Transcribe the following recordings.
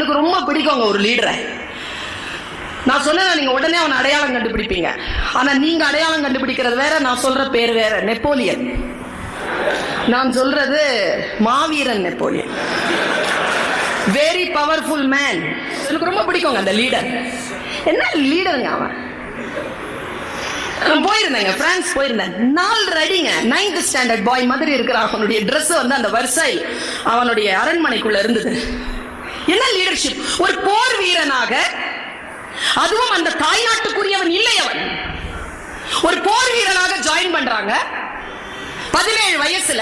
எங்களுக்கு ரொம்ப பிடிக்குங்க ஒரு லீடரை. நான் சொன்னேன், நீங்க உடனே அவனை அடையாளம் கண்டுபிடிப்பீங்க. ஆனா நீங்க அடையாளம் கண்டுபிடிக்கிறது வேற, நான் சொல்ற பேர் வேற. நெப்போலியன். நான் சொல்றது மாவீரன் நெப்போலியன். Very powerful man. எனக்கு ரொம்ப பிடிக்குங்க அந்த லீடர். என்ன லீடருங்க அவன். போயிருந்தேங்க, பிரான்ஸ் போயிருந்தேன். 4 அடிங்க, 9th ஸ்டாண்டர்ட் பாய் மாதிரி இருக்கிற அவனுடைய ட்ரெஸ் வந்து அந்த வர்சைல் அவனுடைய அரண்மனைக்குள்ள இருந்தது. என்ன லீடர்ஷிப்! ஒரு போர் வீரனாக, அதுவும் அந்த தாய்நாட்டுக்குரியவன் இல்லை அவன். ஒரு போர் வீரனாக ஜாயின் பண்றாங்க. 17 வயசுல,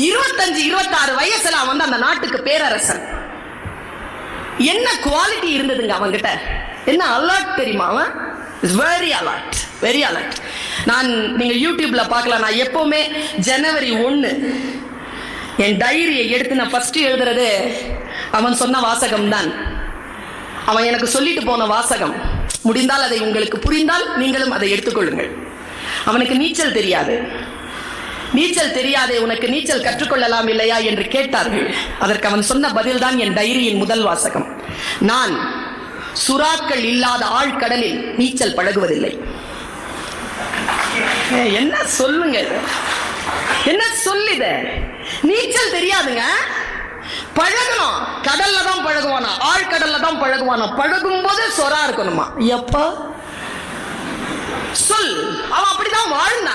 25, 26 வயசுல அவன் வந்து அந்த நாட்டுக்கு பேரரசன். என்ன குவாலிட்டி இருந்ததுங்க அவன்கிட்ட! என்ன அலர்ட் தெரியுமா அவன்! Very alert, very alert. நீங்க யூடியூப்ல பார்க்கலாம். நான் எப்பவுமே ஜனவரி 1 என் டைரியை எடுத்து நான் ஃபர்ஸ்ட் எழுதுறது அவன் சொன்ன வாசகம் தான். அவன் எனக்கு சொல்லிட்டு போன வாசகம். முடிந்தால் அதை உங்களுக்கு புரிந்தால் நீங்களும் அதை எடுத்துக்கொள்ளுங்கள். அவனுக்கு நீச்சல் தெரியாது. நீச்சல் தெரியாதே, உனக்கு நீச்சல் கற்றுக்கொள்ளலாம் இல்லையா என்று கேட்டார்கள். அதற்கு அவன் சொன்ன பதில் தான் என் டைரியின் முதல் வாசகம். நான் சுறாக்கள் இல்லாத ஆழ்கடலில் நீச்சல் பழகுவதில்லை. என்ன சொல்லுங்க, என்ன சொல்லுது! நீச்சல் தெரியாதுங்க, பழகணும். கடல்ல தான் பழகுவானா, ஆழ்கடல்ல தான் பழகுவானா. பழகும் போது சொரா இருக்கணுமா? எப்ப சொல். அவன் அப்படிதான் வாழ்ந்தான்.